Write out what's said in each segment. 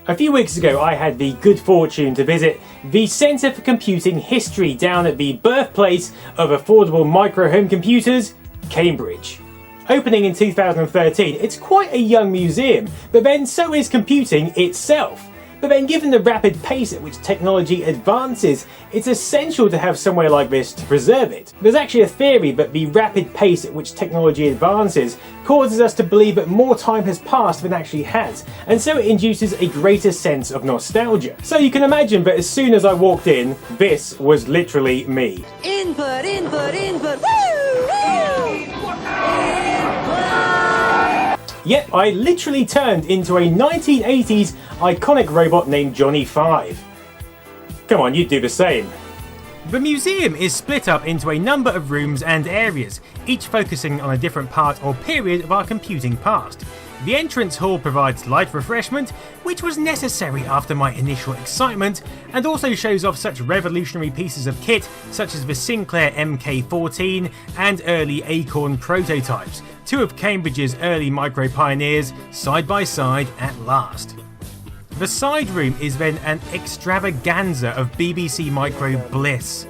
A few weeks ago I had the good fortune to visit the Centre for Computing History down at the birthplace of affordable micro home computers, Cambridge. Opening in 2013, it's quite a young museum, but then so is computing itself. But then given the rapid pace at which technology advances, it's essential to have somewhere like this to preserve it. There's actually a theory that the rapid pace at which technology advances causes us to believe that more time has passed than actually has, and so it induces a greater sense of nostalgia. So you can imagine that as soon as I walked in, this was literally me. Input, input, input, woo, woo! Yep, I literally turned into a 1980s iconic robot named Johnny 5. Come on, you'd do the same. The museum is split up into a number of rooms and areas, each focusing on a different part or period of our computing past. The entrance hall provides light refreshment, which was necessary after my initial excitement, and also shows off such revolutionary pieces of kit such as the Sinclair MK14 and early Acorn prototypes, two of Cambridge's early micro pioneers, side by side at last. The side room is then an extravaganza of BBC Micro bliss.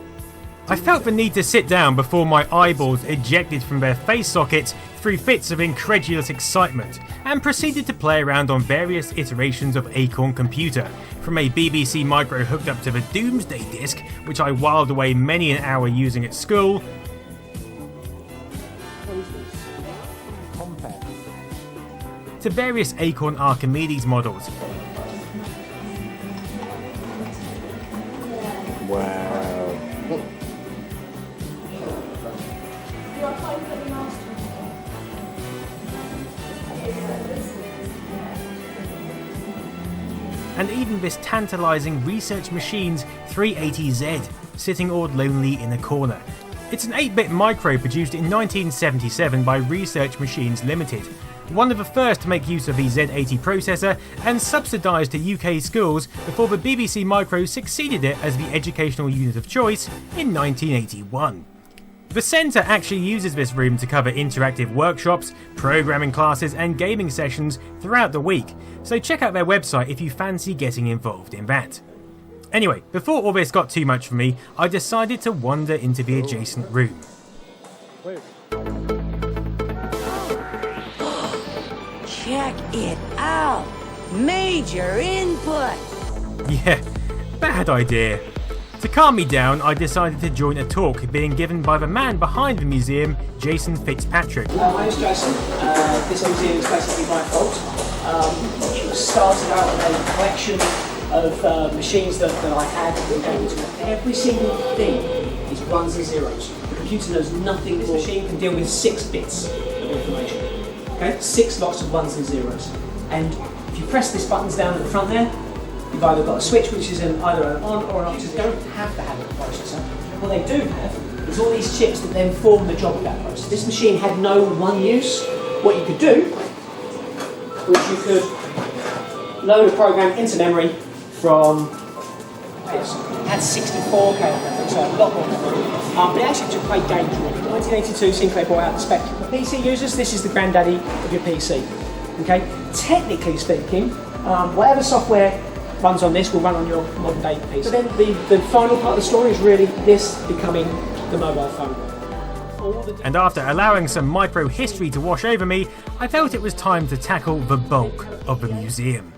I felt the need to sit down before my eyeballs ejected from their face sockets through fits of incredulous excitement, and proceeded to play around on various iterations of Acorn computer, from a BBC Micro hooked up to the Domesday disc, which I whiled away many an hour using at school, to various Acorn Archimedes models. Wow. And even this tantalising Research Machines 380Z, sitting all lonely in a corner. It's an 8-bit micro produced in 1977 by Research Machines Limited, one of the first to make use of the Z80 processor and subsidised to UK schools before the BBC Micro succeeded it as the educational unit of choice in 1981. The centre actually uses this room to cover interactive workshops, programming classes and gaming sessions throughout the week, so check out their website if you fancy getting involved in that. Anyway, before all this got too much for me, I decided to wander into the adjacent room. Check it out! Major input! Yeah, bad idea. To calm me down, I decided to join a talk being given by the man behind the museum, Jason Fitzpatrick. My name's Jason. This museum is basically my fault. It was started out with a collection of machines that I had and gave into it. Every single thing is ones and zeros. The computer knows nothing. This machine can deal with 6 bits of information. Okay, 6 lots of ones and zeros. And if you press these buttons down at the front there, you've either got a switch which is either an on or an off. You don't have to have a processor. What they do have is all these chips that then form the job of that processor. This machine had no one use. What you could do was you could load a program into memory from this. It had 64K on memory, so a lot more memory. But it actually took great games with it. In 1982, Sinclair brought out the Spectrum. For PC users, this is the granddaddy of your PC. Okay? Technically speaking, whatever software runs on this will run on your modern day PC. So then the final part of the story is really this becoming the mobile phone. And after allowing some micro history to wash over me, I felt it was time to tackle the bulk of the museum.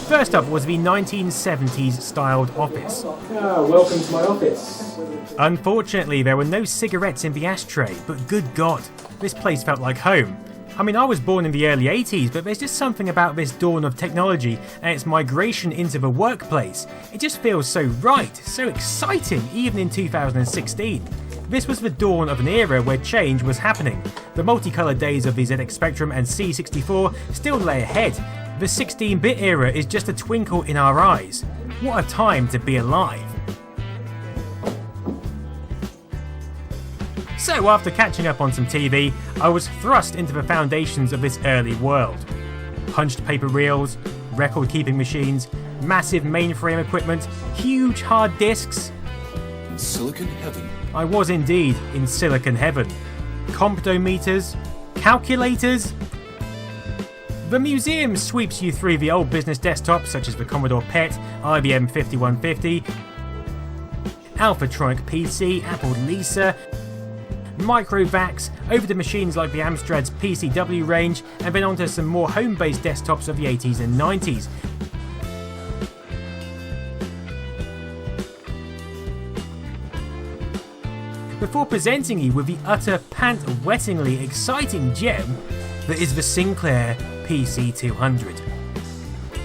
First up was the 1970s styled office. Welcome to my office. Unfortunately, there were no cigarettes in the ashtray, but good God, this place felt like home. I mean, I was born in the early 80s, but there's just something about this dawn of technology and its migration into the workplace. It just feels so right, so exciting, even in 2016. This was the dawn of an era where change was happening. The multicoloured days of the ZX Spectrum and C64 still lay ahead. The 16-bit era is just a twinkle in our eyes. What a time to be alive. So, So after catching up on some TV, I was thrust into the foundations of this early world. Punched paper reels, record-keeping machines, massive mainframe equipment, huge hard disks. In silicon heaven. I was indeed in silicon heaven. Comptometers, calculators. The museum sweeps you through the old business desktops such as the Commodore PET, IBM 5150, Alphatronic PC, Apple Lisa, Microvacs, over to machines like the Amstrad's PCW range, and then onto some more home-based desktops of the 80s and 90s. Before presenting you with the utter pant-wettingly exciting gem that is the Sinclair PC200.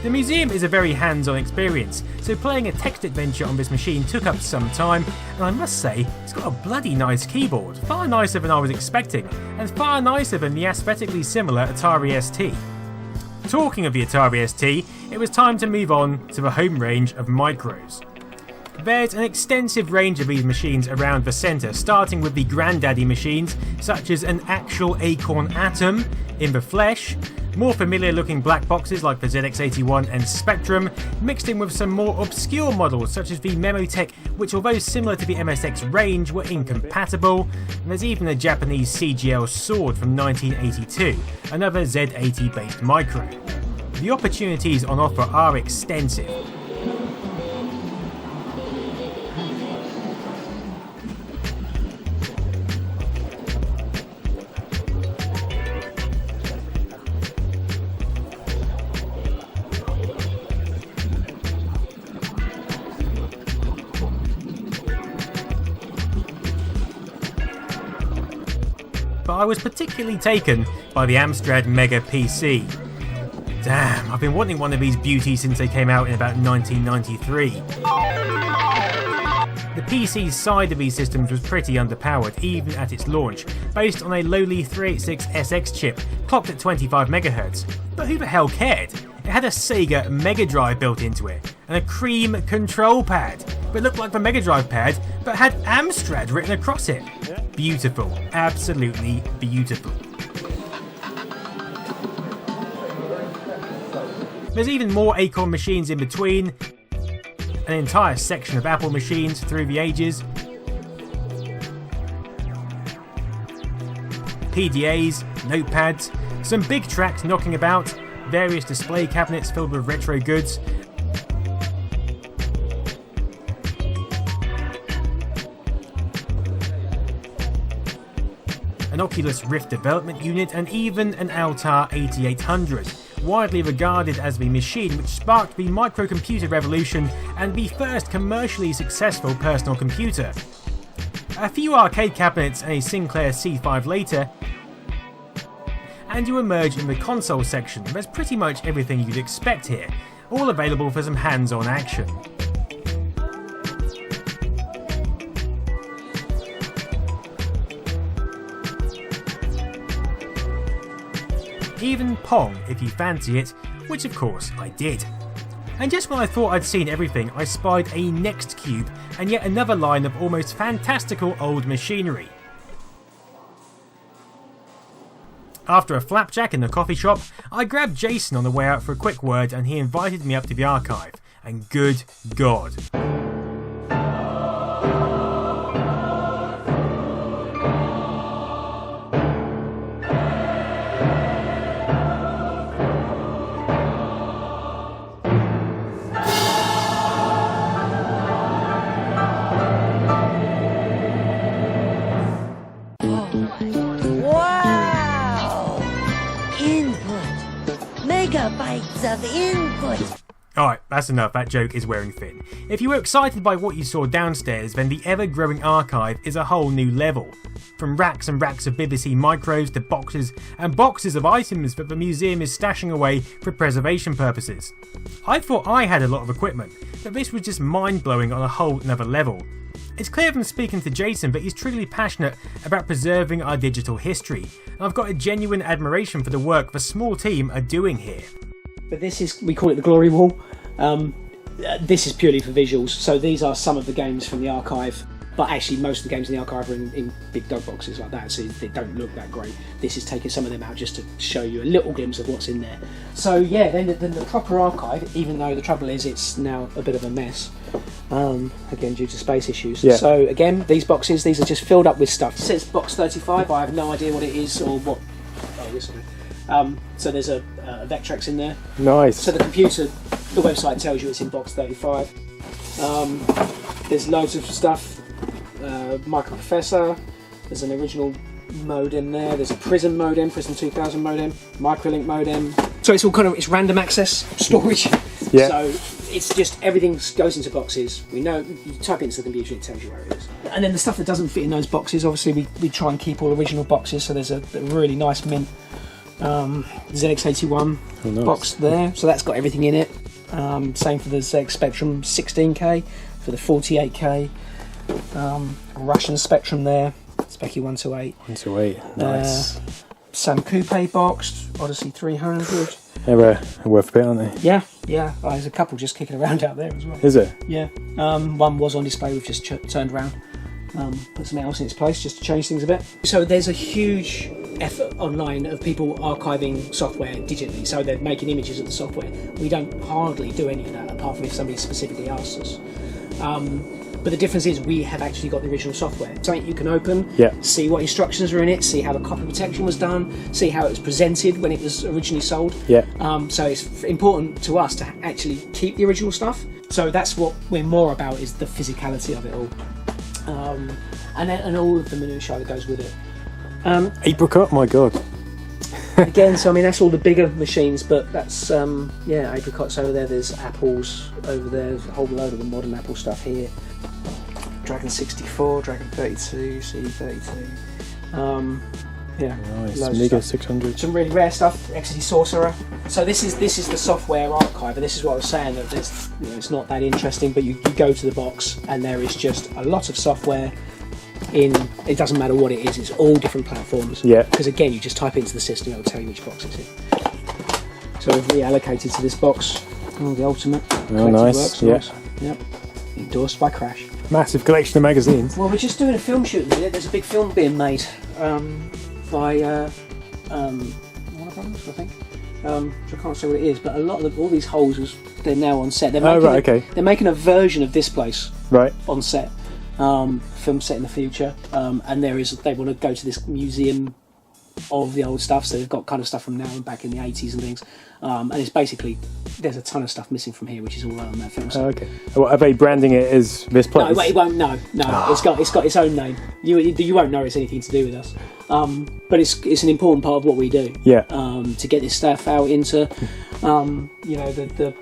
The museum is a very hands-on experience, so playing a text adventure on this machine took up some time, and I must say, it's got a bloody nice keyboard, far nicer than I was expecting, and far nicer than the aesthetically similar Atari ST. Talking of the Atari ST, it was time to move on to the home range of micros. There's an extensive range of these machines around the centre, starting with the granddaddy machines, such as an actual Acorn Atom in the flesh, more familiar looking black boxes like the ZX81 and Spectrum, mixed in with some more obscure models such as the Memotech, which although similar to the MSX range were incompatible, and there's even a Japanese CGL Sord from 1982, another Z80 based micro. The opportunities on offer are extensive. But I was particularly taken by the Amstrad Mega PC. Damn, I've been wanting one of these beauties since they came out in about 1993. The PC side of these systems was pretty underpowered even at its launch, based on a lowly 386SX chip clocked at 25 MHz. But who the hell cared? It had a Sega Mega Drive built into it, and a cream control pad that looked like the Mega Drive pad but had Amstrad written across it. Beautiful, absolutely beautiful. There's even more Acorn machines in between, an entire section of Apple machines through the ages, PDAs, notepads, some big tracks knocking about, various display cabinets filled with retro goods, an Oculus Rift development unit, and even an Altair 8800, widely regarded as the machine which sparked the microcomputer revolution and the first commercially successful personal computer. A few arcade cabinets and a Sinclair C5 later, and you emerge in the console section. There's pretty much everything you'd expect here, all available for some hands-on action. Even Pong if you fancy it, which of course I did. And just when I thought I'd seen everything, I spied a next cube and yet another line of almost fantastical old machinery. After a flapjack in the coffee shop, I grabbed Jason on the way out for a quick word and he invited me up to the archive, and good God. Megabytes of input. Alright, that's enough, that joke is wearing thin. If you were excited by what you saw downstairs, then the ever-growing archive is a whole new level. From racks and racks of BBC micros to boxes and boxes of items that the museum is stashing away for preservation purposes. I thought I had a lot of equipment, but this was just mind-blowing on a whole another level. It's clear from speaking to Jason that he's truly passionate about preserving our digital history, and I've got a genuine admiration for the work the small team are doing here. But this is, we call it the glory wall. This is purely for visuals, so these are some of the games from the archive. But actually, most of the games in the archive are in big dog boxes like that, so they don't look that great. This is taking some of them out just to show you a little glimpse of what's in there. So yeah, then the proper archive, even though the trouble is it's now a bit of a mess, again due to space issues. Yeah. So again, these boxes, these are just filled up with stuff. It says box 35, I have no idea what it is or what. Oh, this one. So there's a Vectrex in there. Nice. So the computer, the website tells you it's in box 35. There's loads of stuff. Microprocessor, there's an original modem there, there's a Prism modem, Prism 2000 modem, Microlink modem. So it's all kind of, it's random access storage. Yeah. So it's just everything goes into boxes. We know, you type it into the computer, it tells you where it is. And then the stuff that doesn't fit in those boxes, obviously we try and keep all original boxes, so there's a really nice mint ZX81 box there, so that's got everything in it. Same for the ZX Spectrum 16K, for the 48K. Russian Spectrum there, Specky 128. 128, nice. Sam Coupe boxed, Odyssey 300. They're worth a bit, aren't they? Yeah. Oh, there's a couple just kicking around out there as well. Is it? Yeah. One was on display, we've just turned around, put something else in its place just to change things a bit. So there's a huge effort online of people archiving software digitally, so they're making images of the software. We don't hardly do any of that apart from if somebody specifically asks us. But the difference is we have actually got the original software. Something you can open, see what instructions are in it, see how the copy protection was done, see how it was presented when it was originally sold. So it's important to us to actually keep the original stuff. So that's what we're more about, is the physicality of it all. And all of the minutiae that goes with it. Apricot, my god. Again, so I mean that's all the bigger machines, but that's apricots over there, there's apples over there, there's a whole load of the modern Apple stuff here. Dragon 64, Dragon 32, C32. Nice. Mega 600. Some really rare stuff. Exidy Sorcerer. So this is the software archive, and this is what I was saying, that there's, it's not that interesting, but you go to the box and there is just a lot of software. It doesn't matter what it is, it's all different platforms. Because again, you just type it into the system, it'll tell you which box it's in. So we've reallocated to this box. The Ultimate. Oh, nice. Works, Yep. Endorsed by Crash. Massive collection of magazines. Well, we're just doing a film shoot. There's a big film being made by Warner Brothers, I think. I can't say what it is, but a lot of all these holes, they're now on set. They're making a version of this place on set. Film set in the future, and they want to go to this museum of the old stuff, so they've got kind of stuff from now and back in the 80s and things, and it's basically, there's a ton of stuff missing from here, which is all on that film set. Okay. Well, are they branding it as this place? No, it won't. No. It's got its own name. You won't know it's anything to do with us, but it's an important part of what we do. To get this stuff out into the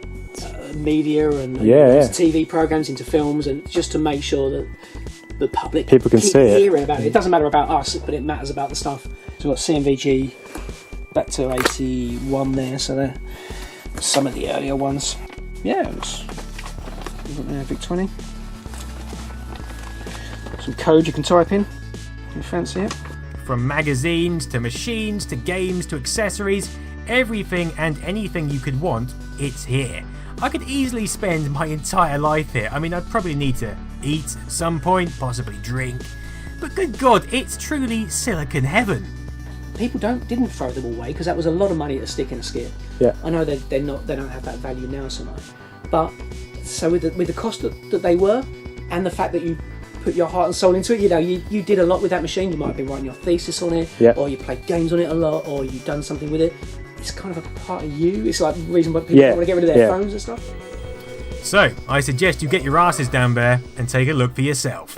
media and TV programs, into films, and just to make sure that the public people can see hearing about it. It doesn't matter about us, but it matters about the stuff. So we've got C&VG back to 81 there, so they're some of the earlier ones. We've got the Vic 20. Some code you can type in if you fancy it. From magazines to machines to games to accessories, everything and anything you could want, it's here. I could easily spend my entire life here. I mean, I'd probably need to eat at some point, possibly drink. But good God, it's truly silicon heaven. People didn't throw them away because that was a lot of money to stick in a skid. I know they don't have that value now so much. But so with the cost that they were, and the fact that you put your heart and soul into it, you did a lot with that machine. You might have been writing your thesis on it, or you played games on it a lot, or you've done something with it. It's kind of a part of you. It's like the reason why people want to get rid of their phones and stuff. So, I suggest you get your asses down there and take a look for yourself.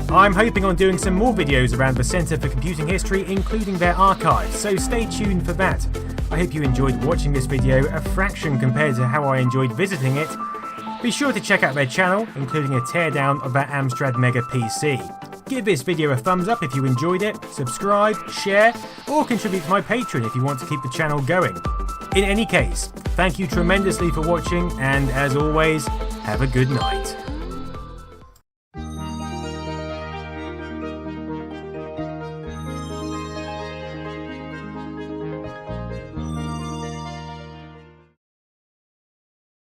I'm hoping on doing some more videos around the Centre for Computing History, including their archives, so stay tuned for that. I hope you enjoyed watching this video, a fraction compared to how I enjoyed visiting it. Be sure to check out their channel, including a teardown of their Amstrad Mega PC. Give this video a thumbs up if you enjoyed it, subscribe, share, or contribute to my Patreon if you want to keep the channel going. In any case, thank you tremendously for watching, and as always, have a good night.